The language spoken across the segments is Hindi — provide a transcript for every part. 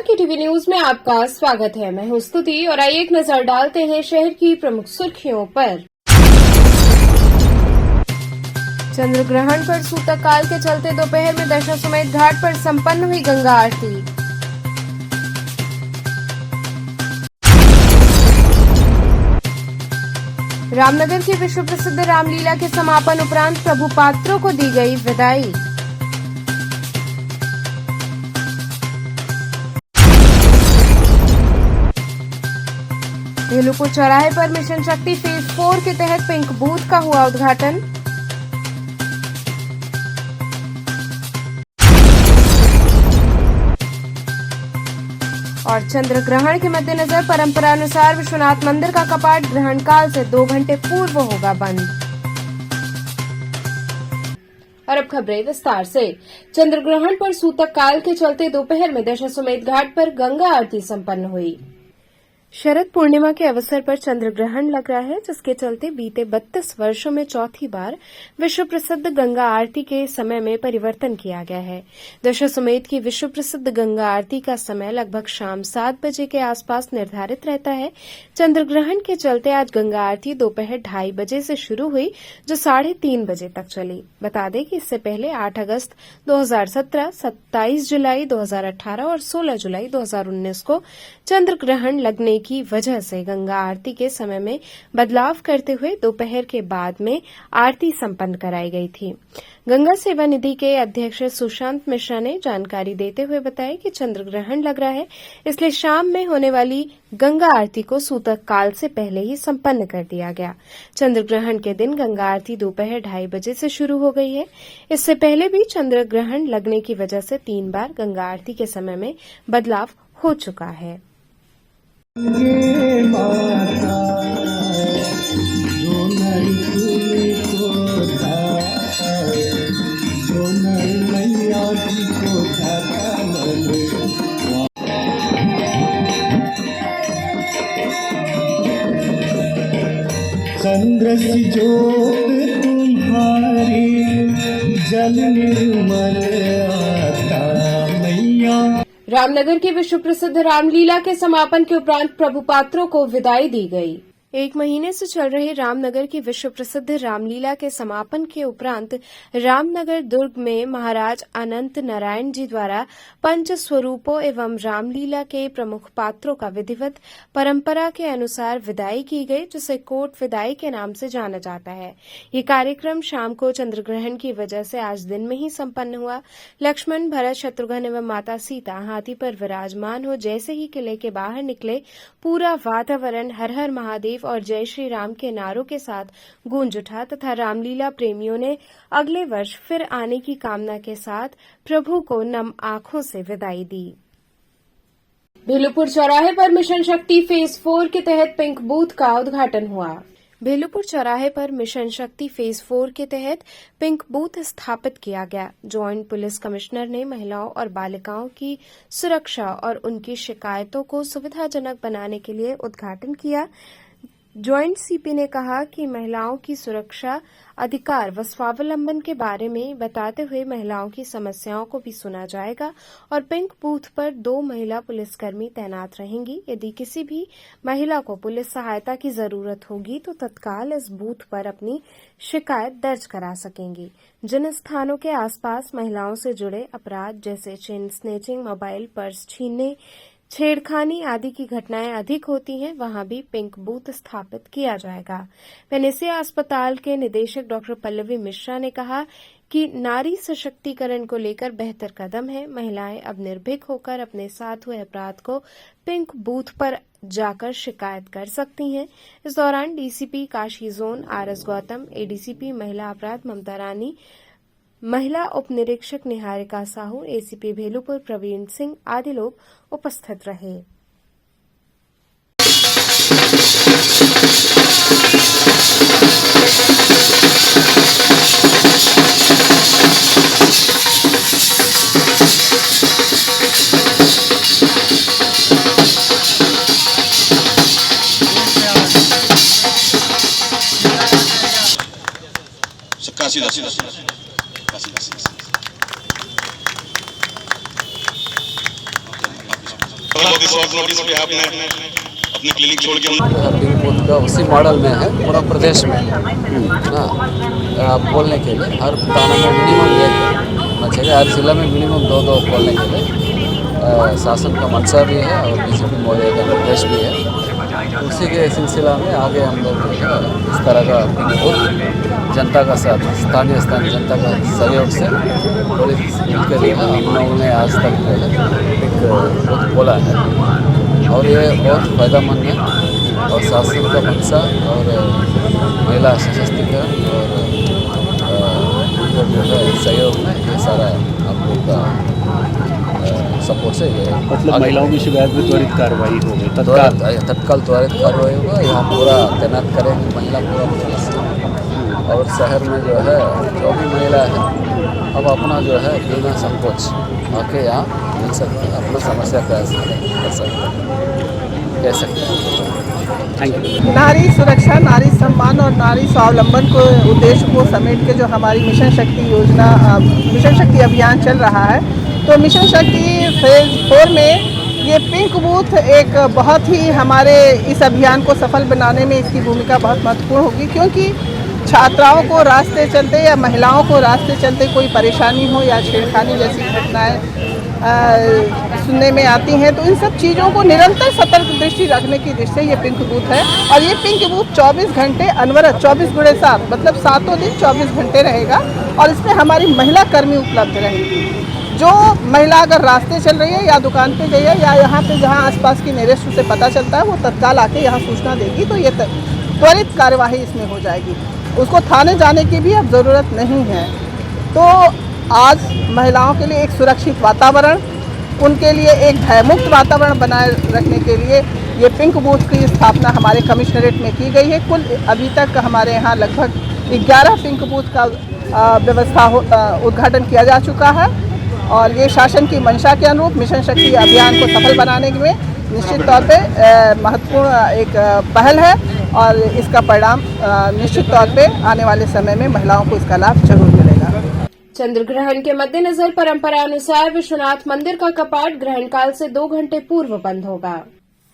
नमस्कार, KTV न्यूज में आपका स्वागत है। मैं हूं स्तुति और आइए एक नजर डालते हैं शहर की प्रमुख सुर्खियों पर। चंद्र ग्रहण पर सूतक काल के चलते दोपहर में दशाश्वमेध घाट पर संपन्न हुई गंगा आरती। रामनगर की विश्व प्रसिद्ध रामलीला के समापन उपरांत प्रभु पात्रों को दी गई विदाई। भेलूपुर चौराहे पर मिशन शक्ति फेज 4 के तहत पिंक बूथ का हुआ उद्घाटन। और चंद्र ग्रहण के मद्देनजर परंपरानुसार विश्वनाथ मंदिर का कपाट ग्रहण काल से 2 घंटे पूर्व होगा बंद। और अब खबरें विस्तार से। चंद्र ग्रहण पर सूतक काल के चलते दोपहर में दशाश्वमेध घाट पर गंगा आरती संपन्न हुई। शरद पूर्णिमा के अवसर पर चंद्र ग्रहण लग रहा है, जिसके चलते बीते 32 वर्षों में चौथी बार विश्व प्रसिद्ध गंगा आरती के समय में परिवर्तन किया गया है। दशाश्वमेध की विश्व प्रसिद्ध गंगा आरती का समय लगभग शाम 7 बजे के आसपास निर्धारित रहता है। चंद्र ग्रहण के चलते आज गंगा आरती दोपहर 2:30 बजे से शुरू हुई, जो 3:30 बजे तक चली। बता दें कि इससे पहले 8 अगस्त 2017, 27 जुलाई 2018 और 16 जुलाई 2019 को चंद्र ग्रहण लगने की वजह से गंगा आरती के समय में बदलाव करते हुए दोपहर के बाद में आरती संपन्न कराई गई थी। गंगा सेवा निधि के अध्यक्ष सुशांत मिश्रा ने जानकारी देते हुए बताया कि चंद्र ग्रहण लग रहा है, इसलिए शाम में होने वाली गंगा आरती को सूतक काल से पहले ही संपन्न कर दिया गया। चंद्र ग्रहण के दिन गंगा आरती दोपहर 2:30 बजे से शुरू हो गई है। इससे पहले भी चंद्र ग्रहण लगने की वजह से 3 बार गंगा आरती के समय में बदलाव हो चुका है। ये माता जो नई को जो नई मैया जी को चंद्र सी ज्योत तुम्हारी जल निर्मल आता मैया। रामनगर की विश्व प्रसिद्ध रामलीला के समापन के उपरांत प्रभु पात्रों को विदाई दी गई। 1 महीने से चल रहे रामनगर की विश्व प्रसिद्ध रामलीला के समापन के उपरांत रामनगर दुर्ग में महाराज अनंत नारायण जी द्वारा पंच स्वरूपों एवं रामलीला के प्रमुख पात्रों का विधिवत परंपरा के अनुसार विदाई की गई, जिसे कोट विदाई के नाम से जाना जाता है। ये कार्यक्रम शाम को चंद्र ग्रहण की वजह से आज दिन में ही संपन्न हुआ। लक्ष्मण, भरत, शत्रुघ्न एवं माता सीता हाथी पर विराजमान हो जैसे ही किले के बाहर निकले, पूरा वातावरण हर हर महादेव और जय श्री राम के नारों के साथ गूंज उठा तथा रामलीला प्रेमियों ने अगले वर्ष फिर आने की कामना के साथ प्रभु को नम आंखों से विदाई दी। भेलूपुर चौराहे पर मिशन शक्ति फेज 4 के तहत पिंक बूथ का उद्घाटन हुआ। भेलूपुर चौराहे पर मिशन शक्ति फेज 4 के तहत पिंक बूथ स्थापित किया गया। ज्वाइंट पुलिस कमिश्नर ने महिलाओं और बालिकाओं की सुरक्षा और उनकी शिकायतों को सुविधाजनक बनाने के लिए उद्घाटन किया। ज्वाइंट सीपी ने कहा कि महिलाओं की सुरक्षा, अधिकार व स्वावलंबन के बारे में बताते हुए महिलाओं की समस्याओं को भी सुना जाएगा और पिंक बूथ पर 2 महिला पुलिसकर्मी तैनात रहेंगी। यदि किसी भी महिला को पुलिस सहायता की जरूरत होगी तो तत्काल इस बूथ पर अपनी शिकायत दर्ज करा सकेंगी। जिन स्थानों के आसपास महिलाओं से जुड़े अपराध जैसे चेन स्नेचिंग, मोबाइल पर्स छीनने, छेड़खानी आदि की घटनाएं अधिक होती हैं, वहां भी पिंक बूथ स्थापित किया जाएगा। पेनेसिया अस्पताल के निदेशक डॉक्टर पल्लवी मिश्रा ने कहा कि नारी सशक्तिकरण को लेकर बेहतर कदम है। महिलाएं अब निर्भीक होकर अपने साथ हुए अपराध को पिंक बूथ पर जाकर शिकायत कर सकती हैं। इस दौरान DCP Kashi zone RS Gautam, ADCP महिला अपराध ममता रानी, महिला उप निरीक्षक निहारिका साहू, एसीपी भेलूपुर प्रवीण सिंह आदि लोग उपस्थित रहे। बहुत ही शॉर्ट नोटिस पे आपने अपने क्लिनिक छोड़ के पिंक बूथ का उसी मॉडल में है पूरा प्रदेश में ना। आप बोलने के लिए हर थाना में मिनिमम एक होना चाहिए, हर जिला में मिनिमम दो बोलने के लिए शासन का मंशा भी है और बीजेपी महोदय का निर्देश भी है। उसी के सिलसिला में आगे हम लोग इस तरह का पिंक बूथ जनता का साथ स्थानीय जनता का सहयोग से पुलिस के लिए हम लोगों ने आज तक एक बूथ खोला है और ये बहुत फ़ायदेमंद है और शासन का मंशा और महिला सशक्तिकरण और जो है सहयोग में ये सारा हम लोग का सपोर्ट से ये मतलब महिलाओं की शिकायत में त्वरित कार्रवाई होगी, तत्काल त्वरित कार्रवाई होगा। यहाँ पूरा तैनात करेंगे महिला पूरा पुलिस और शहर में जो है जो भी महिला है अब अपना जो है बिना संकोच आके यहाँ मिल सकते हैं, अपना समस्या कर सकते हैं, कह सकते हैं। Thank you. नारी सुरक्षा, नारी सम्मान और नारी स्वावलंबन को उद्देश्य को समेट के जो हमारी मिशन शक्ति योजना, मिशन शक्ति अभियान चल रहा है, तो मिशन शक्ति फेज 4 में ये पिंक बूथ एक बहुत ही हमारे इस अभियान को सफल बनाने में इसकी भूमिका बहुत महत्वपूर्ण होगी, क्योंकि छात्राओं को रास्ते चलते या महिलाओं को रास्ते चलते कोई परेशानी हो या छेड़खानी जैसी घटनाएं सुनने में आती हैं, तो इन सब चीज़ों को निरंतर सतर्क दृष्टि रखने की दृष्टि से ये पिंक बूथ है। और ये पिंक बूथ 24 घंटे अनवरत 24x7 मतलब 7 दिन 24 घंटे रहेगा और इसमें हमारी महिला कर्मी उपलब्ध रहेंगी। जो महिला अगर रास्ते चल रही है या दुकान पे गई है या यहाँ पे जहाँ आसपास की नेरेस्ट उसे पता चलता है वो तत्काल आके यहाँ सूचना देगी, तो ये त्वरित कार्यवाही इसमें हो जाएगी, उसको थाने जाने की भी अब ज़रूरत नहीं है। तो आज महिलाओं के लिए एक सुरक्षित वातावरण, उनके लिए एक भयमुक्त वातावरण बनाए रखने के लिए ये पिंक बूथ की स्थापना हमारे कमिश्नरेट में की गई है। कुल अभी तक हमारे यहाँ लगभग 11 पिंक बूथ का उद्घाटन किया जा चुका है और ये शासन की मंशा के अनुरूप मिशन शक्ति अभियान को सफल बनाने में निश्चित तौर पे महत्वपूर्ण एक पहल है और इसका परिणाम निश्चित तौर पे आने वाले समय में महिलाओं को इसका लाभ जरूर मिलेगा। चंद्र ग्रहण के मद्देनजर परंपरा अनुसार विश्वनाथ मंदिर का कपाट ग्रहण काल से 2 घंटे पूर्व बंद होगा।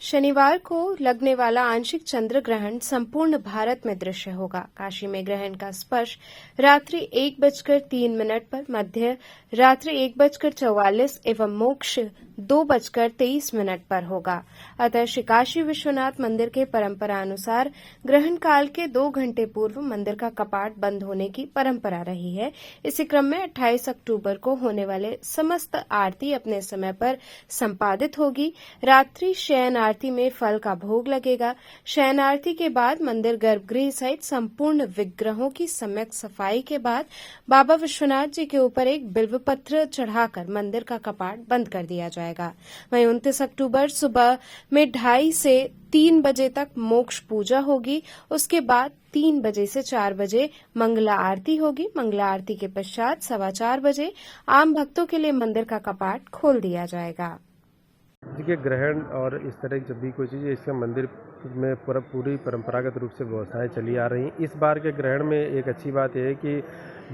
शनिवार को लगने वाला आंशिक चंद्र ग्रहण संपूर्ण भारत में दृश्य होगा। काशी में ग्रहण का स्पर्श रात्रि 1:03 पर, मध्य रात्रि 1:44 एवं मोक्ष 2:23 पर होगा। अतः श्री काशी विश्वनाथ मंदिर के परंपरा अनुसार ग्रहण काल के 2 घंटे पूर्व मंदिर का कपाट बंद होने की परंपरा रही है। इसी क्रम में 28 अक्टूबर को होने वाले समस्त आरती अपने समय पर संपादित होगी। रात्रि शयन आरती में फल का भोग लगेगा। शयन आरती के बाद मंदिर गर्भगृह सहित संपूर्ण विग्रहों की सम्यक सफाई के बाद बाबा विश्वनाथ जी के ऊपर एक बिल्वपत्र चढ़ाकर मंदिर का कपाट बंद कर दिया जाएगा। वहीं 29 अक्टूबर सुबह में 2:30 से 3 बजे तक मोक्ष पूजा होगी। उसके बाद 3 बजे से 4 बजे मंगला आरती होगी। मंगला आरती के पश्चात 4:15 बजे आम भक्तों के लिए मंदिर का कपाट खोल दिया जाएगा। देखिए, ग्रहण और इस तरह की जब भी कोई चीज़ है, इसका मंदिर में पूरी परंपरागत रूप से व्यवस्थाएं चली आ रही हैं। इस बार के ग्रहण में एक अच्छी बात यह है कि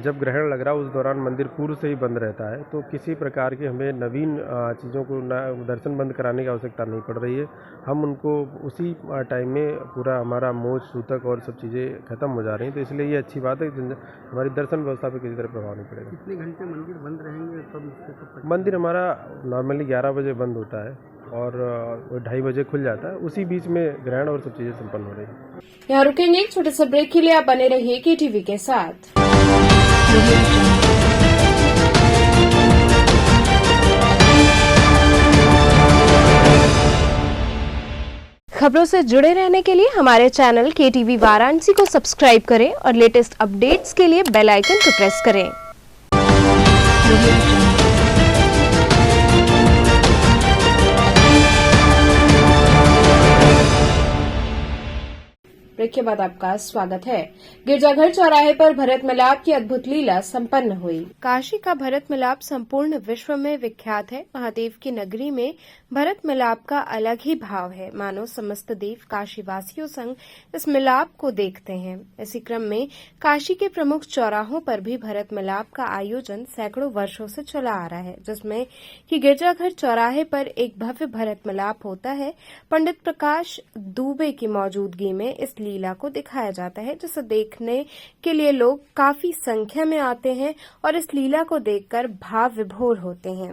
जब ग्रहण लग रहा है उस दौरान मंदिर पूर्व से ही बंद रहता है, तो किसी प्रकार के हमें नवीन चीज़ों को दर्शन बंद कराने की आवश्यकता नहीं पड़ रही है। हम उनको उसी टाइम में पूरा हमारा मोच सूतक और सब चीज़ें खत्म हो जा रही हैं, तो इसलिए ये अच्छी बात है। हमारी दर्शन व्यवस्था पर किसी तरह प्रभाव नहीं पड़ेगा। कितने घंटे मंदिर बंद रहेंगे? मंदिर हमारा नॉर्मली 11 बजे बंद होता है और 2:30 बजे खुल जाता है। उसी बीच में ग्रहण और सब चीज़ें संपन्न हो रही हैं। यहाँ रुकेंगे एक छोटे से ब्रेक के लिए। आप बने रहिए KTV के साथ। खबरों से जुड़े रहने के लिए हमारे चैनल KTV वाराणसी को सब्सक्राइब करें और लेटेस्ट अपडेट्स के लिए बेल आइकन को प्रेस करें। ब्रेक के बाद आपका स्वागत है। गिरजाघर चौराहे पर भरत मिलाप की अद्भुत लीला संपन्न हुई। काशी का भरत मिलाप संपूर्ण विश्व में विख्यात है। महादेव की नगरी में भरत मिलाप का अलग ही भाव है, मानो समस्त देव काशीवासियों संग इस मिलाप को देखते हैं। इसी क्रम में काशी के प्रमुख चौराहों पर भी भरत मिलाप का आयोजन सैकड़ों वर्षों से चला आ रहा है, जिसमें कि गिरजाघर चौराहे पर एक भव्य भरत मिलाप होता है। पंडित प्रकाश दुबे की मौजूदगी में इस लीला को दिखाया जाता है, जिसे देखने के लिए लोग काफी संख्या में आते हैं और इस लीला को देखकर भाव विभोर होते हैं।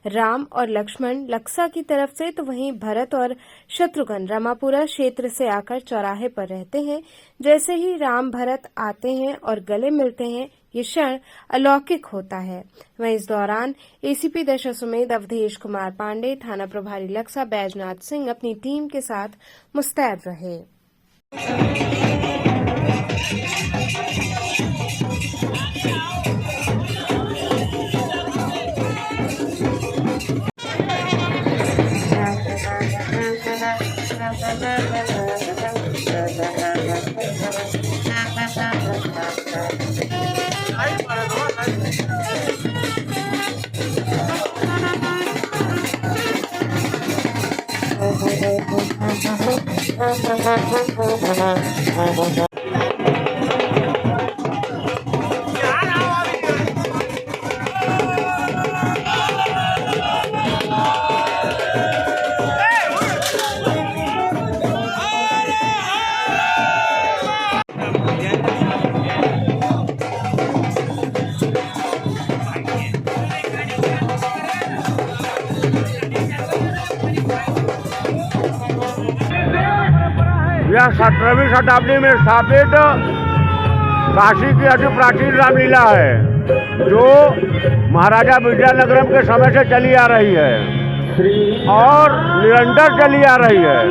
राम और लक्ष्मण लक्सा की तरफ से, तो वहीं भरत और शत्रुघ्न रामापुरा क्षेत्र से आकर चौराहे पर रहते हैं। जैसे ही राम भरत आते हैं और गले मिलते हैं, ये क्षण अलौकिक होता है। वहीं इस दौरान एसीपी दशाश्वमेध अवधेश कुमार पांडे, थाना प्रभारी लक्सा बैजनाथ सिंह अपनी टीम के साथ मुस्तैद रहे। यह 17वीं शताब्दी में स्थापित काशी की अति प्राचीन रामलीला है, जो महाराजा विजयनगरम के समय से चली आ रही है और निरंतर चली आ रही है।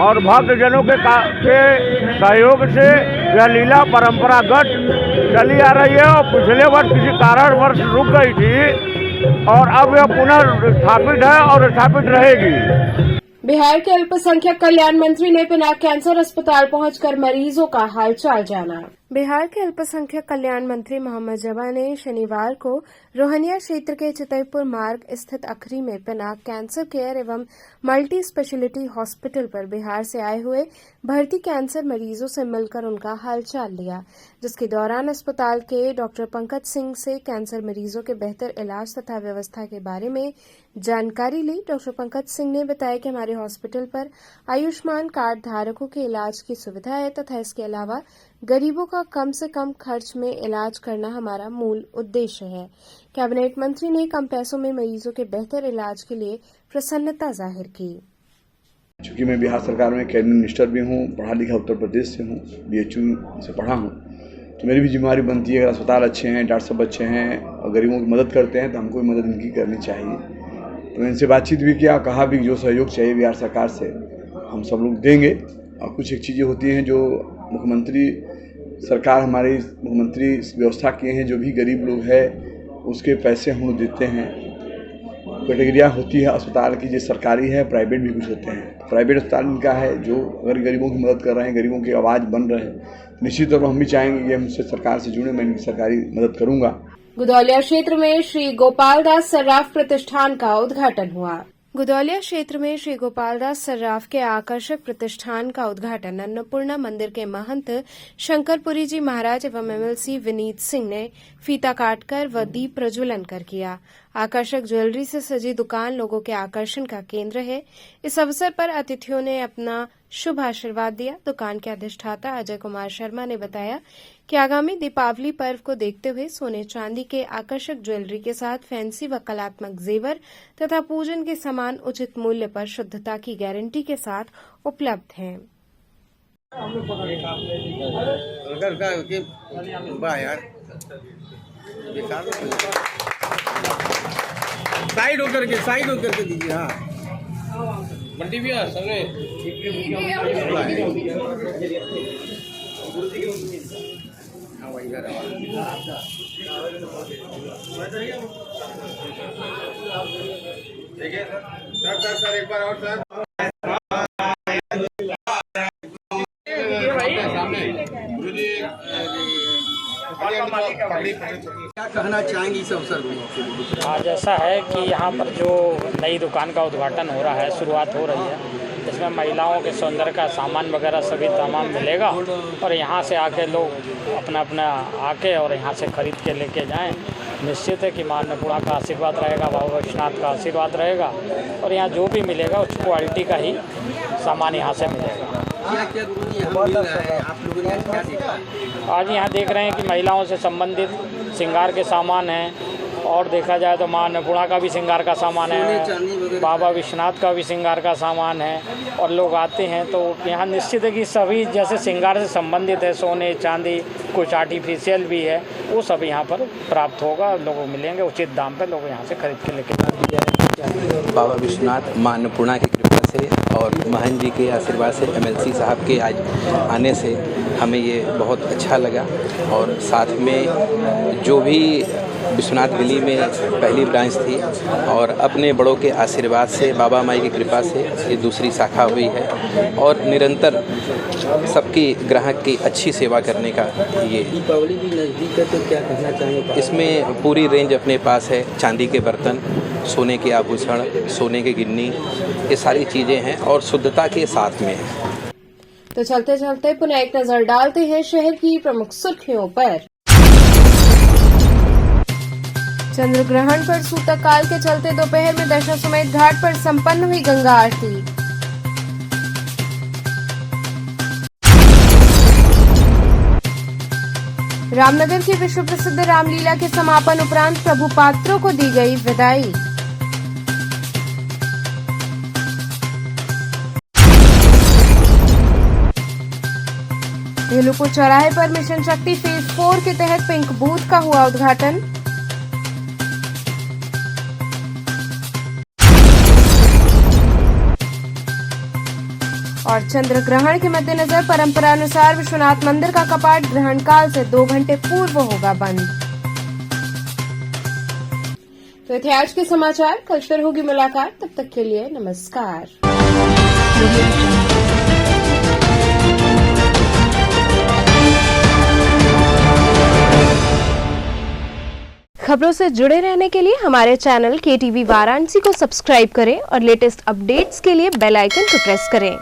और भक्तजनों के सहयोग से यह लीला परंपरागत चली आ रही है और पिछले वर्ष किसी कारणवश रुक गई थी और अब यह पुनः स्थापित है और स्थापित रहेगी। बिहार के अल्पसंख्यक कल्याण मंत्री ने पिनाक कैंसर अस्पताल पहुंचकर मरीजों का हालचाल जाना। बिहार के अल्पसंख्यक कल्याण मंत्री मोहम्मद जवा ने शनिवार को रोहनिया क्षेत्र के चितईपुर मार्ग स्थित अखरी में पिनाक कैंसर केयर एवं मल्टी स्पेशलिटी हॉस्पिटल पर बिहार से आए हुए भर्ती कैंसर मरीजों से मिलकर उनका हालचाल लिया, जिसके दौरान अस्पताल के डॉक्टर पंकज सिंह से कैंसर मरीजों के बेहतर इलाज तथा व्यवस्था के बारे में जानकारी ली। डॉक्टर पंकज सिंह ने बताया कि हमारे हॉस्पिटल पर आयुष्मान कार्ड धारकों के इलाज की सुविधा है तथा इसके अलावा गरीबों का कम से कम खर्च में इलाज करना हमारा मूल उद्देश्य है। कैबिनेट मंत्री ने कम पैसों में मरीजों के बेहतर इलाज के लिए प्रसन्नता जाहिर की। चूँकि मैं बिहार सरकार में कैबिनेट मिनिस्टर भी हूँ, पढ़ा लिखा उत्तर प्रदेश से हूँ, BHU से पढ़ा हूँ, तो मेरी भी जिम्मेदारी बनती है अगर अस्पताल अच्छे हैं, डॉक्टर साहब अच्छे हैं और गरीबों की मदद करते हैं तो हमको भी मदद इनकी करनी चाहिए। तो इनसे बातचीत भी किया, कहा भी जो सहयोग चाहिए बिहार सरकार से हम सब लोग देंगे। और कुछ एक चीज़ें होती हैं जो मुख्यमंत्री सरकार हमारी मुख्यमंत्री व्यवस्था किए हैं, जो भी गरीब लोग है उसके पैसे हम लोग देते हैं। कैटेगरिया होती है अस्पताल की, जो सरकारी है, प्राइवेट भी कुछ होते हैं। प्राइवेट अस्पताल इनका है जो अगर गरीबों की मदद कर रहे हैं, गरीबों की आवाज़ बन रहे हैं, निश्चित तौर पर हम भी चाहेंगे कि हमसे सरकार से जुड़े, मैं इनकी सरकारी मदद करूँगा। गुदौलिया क्षेत्र में श्री गोपालदास सर्राफ प्रतिष्ठान का उद्घाटन हुआ। गुदौलिया क्षेत्र में श्री गोपालदास सर्राफ के आकर्षक प्रतिष्ठान का उद्घाटन अन्नपूर्णा मंदिर के महंत शंकरपुरी जी महाराज एवं MLC विनीत सिंह ने फीता काटकर व दीप प्रज्वलन कर किया। आकर्षक ज्वेलरी से सजी दुकान लोगों के आकर्षण का केंद्र है। इस अवसर पर अतिथियों ने अपना शुभ आशीर्वाद दिया। दुकान के अधिष्ठाता अजय कुमार शर्मा ने बताया कि आगामी दीपावली पर्व को देखते हुए सोने चांदी के आकर्षक ज्वेलरी के साथ फैंसी व कलात्मक जेवर तथा पूजन के सामान उचित मूल्य पर शुद्धता की गारंटी के साथ उपलब्ध हैं। साइड होकर के दीजिए। हाँ मंडी भी है सर एक बार और सर क्या कहना चाहेंगे इस अवसर पर? आज ऐसा है कि यहाँ पर जो नई दुकान का उद्घाटन हो रहा है, शुरुआत हो रही है, इसमें महिलाओं के सौंदर्य का सामान वगैरह सभी तमाम मिलेगा और यहाँ से आके लोग अपना अपना आके और यहाँ से खरीद के लेके जाएं। निश्चित है कि माँ अन्नपूर्णा का आशीर्वाद रहेगा, बाबा विश्वनाथ का आशीर्वाद रहेगा और यहाँ जो भी मिलेगा उस क्वालिटी का ही सामान यहाँ से मिलेगा। क्या क्या यहाँ मिल रहा है, आप लोगों ने क्या देखा? आज यहाँ देख रहे हैं कि महिलाओं से संबंधित श्रृंगार के सामान हैं और देखा जाए तो माँ अन्नपूर्णा का भी श्रृंगार का सामान है, बाबा विश्वनाथ का भी श्रृंगार का सामान है और लोग आते हैं तो यहाँ निश्चित है कि सभी जैसे श्रृंगार से संबंधित है, सोने चांदी कुछ आर्टिफिशियल भी है, वो सब यहाँ पर प्राप्त होगा, लोगों को मिलेंगे उचित दाम पे, लोग यहाँ से खरीद के लेके जाएंगे। बाबा विश्वनाथ माँ अन्नपूर्णा की कृपा से और महन जी के आशीर्वाद से MLC साहब के आज आने से हमें ये बहुत अच्छा लगा और साथ में जो भी विश्वनाथ गली में पहली ब्रांच थी और अपने बड़ों के आशीर्वाद से बाबा माई की कृपा से ये दूसरी शाखा हुई है और निरंतर सबकी ग्राहक की अच्छी सेवा करने का ये दीपावली भी नज़दीक है तो क्या कहना चाहेंगे? इसमें पूरी रेंज अपने पास है, चांदी के बर्तन, सोने के आभूषण, सोने की गिन्नी, ये सारी चीज़ें हैं और शुद्धता के साथ में है। तो चलते चलते पुनः एक नजर डालते हैं शहर की प्रमुख सुर्खियों पर। चंद्र ग्रहण पर सूतक के चलते दोपहर में दशाश्वमेध घाट पर संपन्न हुई गंगा आरती। रामनगर की विश्व प्रसिद्ध रामलीला के समापन उपरांत प्रभु पात्रों को दी गई विदाई। भेलुपुर चौराहे पर मिशन शक्ति फेज 4 के तहत पिंक बूथ का हुआ उद्घाटन। और चंद्र ग्रहण के मद्देनजर परंपरानुसार विश्वनाथ मंदिर का कपाट ग्रहण काल से 2 घंटे पूर्व होगा बंद। तो थे आज के समाचार, कल फिर होगी मुलाकात, तब तक के लिए नमस्कार। खबरों से जुड़े रहने के लिए हमारे चैनल KTV वाराणसी को सब्सक्राइब करें और लेटेस्ट अपडेट्स के लिए बेल आइकन को प्रेस करें।